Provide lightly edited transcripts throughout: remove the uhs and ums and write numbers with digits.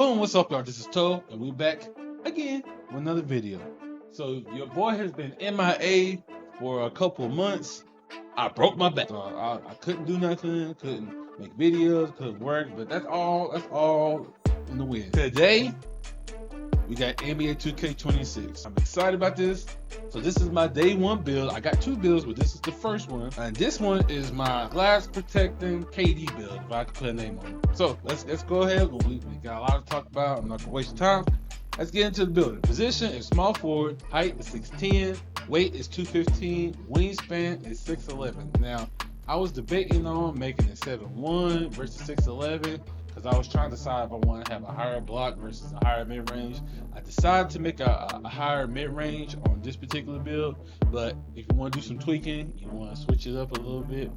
Yo, what's up, y'all? This is Toe, and we back again with another video. So your boy has been MIA for a couple of months. I broke my back. So I couldn't do nothing, couldn't make videos, couldn't work, but that's all in the wind. Today, we got NBA 2K26. I'm excited about this. So this is my day one build. I got two builds, but this is the first one. And this one is my glass protecting KD build, if I could put a name on it. So let's go ahead. We got a lot to talk about. I'm not gonna waste time. Let's get into the building. Position is small forward, height is 6'10", weight is 215, wingspan is 6'11". Now, I was debating on making it 7'1" versus 6'11", because I was trying to decide if I want to have a higher block versus a higher mid-range. I decided to make a higher mid-range on this particular build, but if you want to do some tweaking, you want to switch it up a little bit,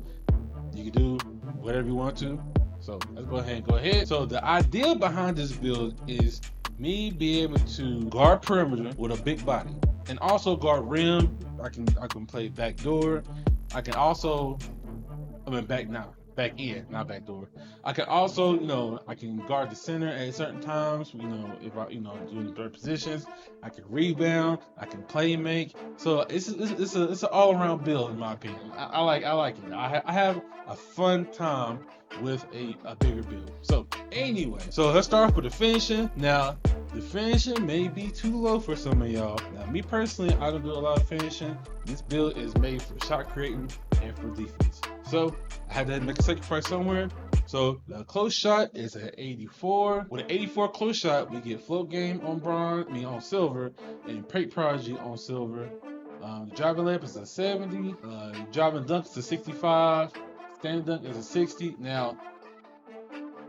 you can do whatever you want to. So let's go ahead. So the idea behind this build is me being able to guard perimeter with a big body and also guard rim. I can play backdoor. I can also, back in, not back door. I can also, I can guard the center at certain times, if I, doing the third positions. I can rebound, I can play make. So it's an all-around build in my opinion. I like it. I have a fun time with a bigger build. So anyway, so let's start off with the finishing. Now, the finishing may be too low for some of y'all. Now, me personally, I don't do a lot of finishing. This build is made for shot creating and for defense. So I had to make a sacrifice somewhere. So the close shot is an 84. With an 84 close shot, we get float game on silver, and Paint Prodigy on silver. The driving layup is a 70. Driving dunk is a 65. Standing dunk is a 60. Now,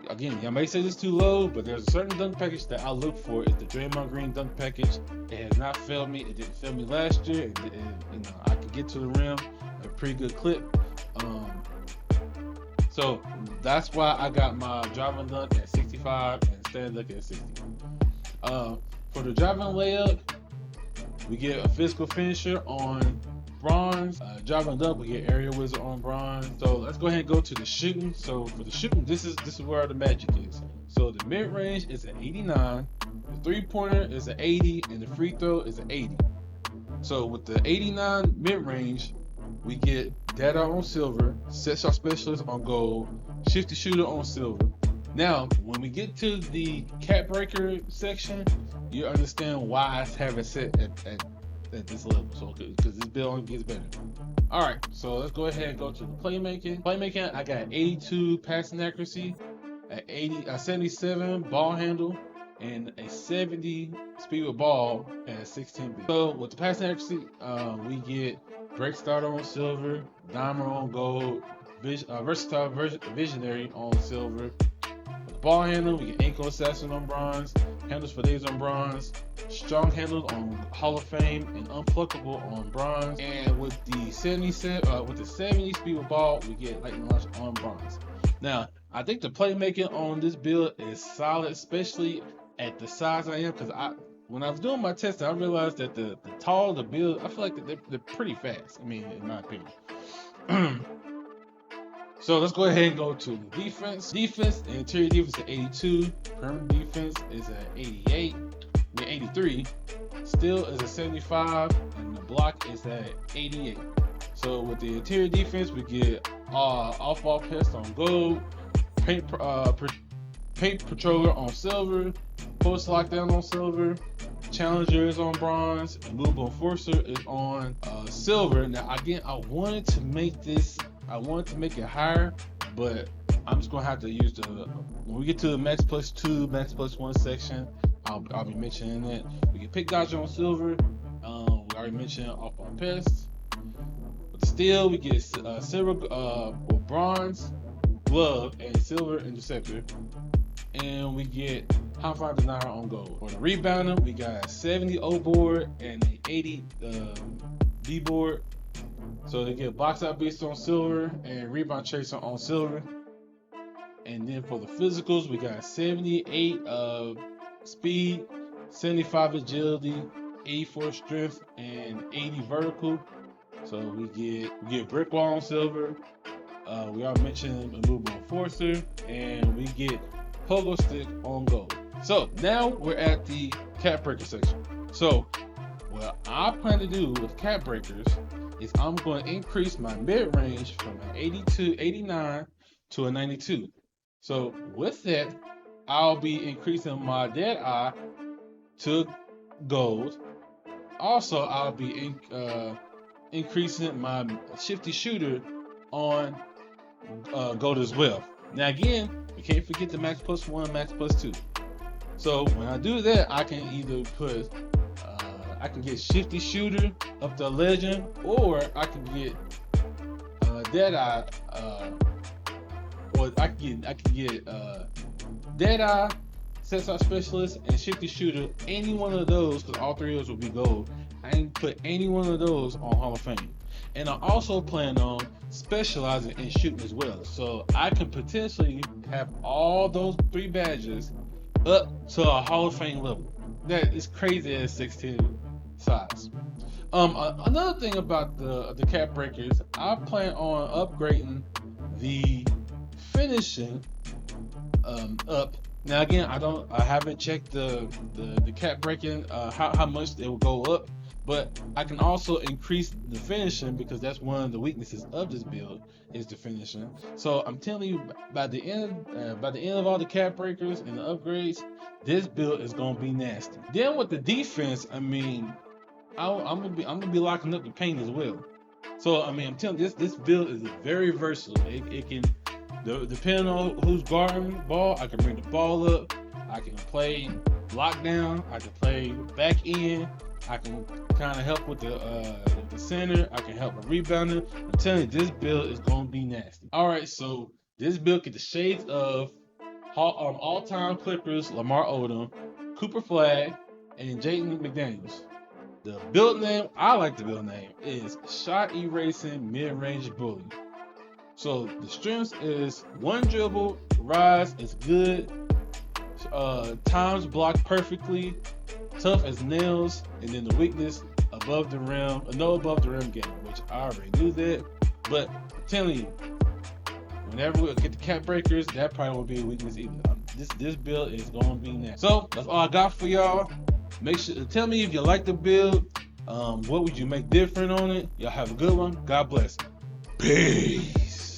again, y'all may say this too low, but there's a certain dunk package that I look for. It's the Draymond Green dunk package. It has not failed me. It didn't fail me last year. I could get to the rim at a pretty good clip. So that's why I got my driving dunk at 65 and standing dunk at 60. For the driving layup, we get a physical finisher on bronze. Driving dunk, we get area wizard on bronze. So let's go ahead and go to the shooting. So for the shooting, this is where the magic is. So the mid range is an 89, the 3-pointer is an 80, and the free throw is an 80. So with the 89 mid range, we get data on silver, set shot specialist on gold, shifty shooter on silver. Now, when we get to the cap breaker section, you understand why I have it set at this level. So, because this build only gets better. All right, so let's go ahead and go to the playmaking. Playmaking, I got 82 passing accuracy, a 77 ball handle, and a 70 speed with ball, and a 16 beat. So with the passing accuracy, we get break starter on silver, dimer on gold, versatile visionary on silver. With the ball handle, we get ankle assassin on bronze, handles for days on bronze, strong handles on Hall of Fame, and unpluckable on bronze. And with the 70 speed with ball, we get lightning launch on bronze. Now, I think the playmaking on this build is solid, especially at the size I am, because when I was doing my testing, I realized that the taller the build, I feel like they're pretty fast. I mean, in my opinion. So let's go ahead and go to the defense. The interior defense is 82. Perimeter defense is at 83. Still is a 75, and the block is at 88. So with the interior defense, we get off-ball pest on gold, paint patroller on silver, post lockdown on silver, challenger is on bronze, and movable enforcer is on silver. Now again, I wanted to make it higher, but I'm just gonna have to use when we get to the max plus 2, max plus 1 section, I'll be mentioning it. We get pick dodger on silver. We already mentioned off on pests. With the steel, we get silver with bronze glove and silver interceptor. And we get high five denier on gold. For the rebounder, we got a 70 O board and an 80 D board. So they get box out beast on silver and rebound chaser on silver. And then for the physicals, we got 78 speed, 75 agility, 84 strength, and 80 vertical. So we get brick wall on silver. We already mentioned a movable enforcer, and we get pogo stick on gold. So now we're at the cap breaker section. So what I plan to do with cap breakers is I'm going to increase my mid range from an 89 to a 92. So with that, I'll be increasing my dead eye to gold. Also, I'll be increasing my shifty shooter on gold as well. Now again, you can't forget the max plus 1, max plus 2. So when I do that, I can either put I can get shifty shooter up to legend, or I can get Deadeye, or I can get Deadeye, Setsai Specialist, and Shifty Shooter. Any one of those, because all three of those will be gold. I can put any one of those on Hall of Fame. And I also plan on specializing in shooting as well. So I can potentially have all those 3 badges up to a Hall of Fame level. That is crazy at 16 size. Another thing about the cap breakers, I plan on upgrading the finishing up. Now again, I haven't checked the cap breaking how much it will go up, but I can also increase the finishing because that's one of the weaknesses of this build is the finishing. So I'm telling you, by the end of all the cap breakers and the upgrades, this build is gonna be nasty. Then with the defense, I mean, I'm gonna be locking up the paint as well. So I mean, I'm telling you, this build is very versatile. It can, depending on who's guarding the ball, I can bring the ball up. I can play lockdown. I can play back end. I can kind of help with the center. I can help with rebounding. I'm telling you, this build is gonna be nasty. All right, so this build get the shades of all-time Clippers Lamar Odom, Cooper Flagg, and Jaden McDaniels. The build name, I like the build name, is Shot Erasing Mid-Range Bully. So the strengths is 1 dribble, rise is good, times block perfectly, tough as nails, and then the weakness above the rim, no above the rim game, which I already knew that. But I'm telling you, whenever we get the cap breakers, that probably won't be a weakness either. This build is gonna be next. So that's all I got for y'all. Make sure to tell me if you like the build. What would you make different on it? Y'all have a good one. God bless. Peace.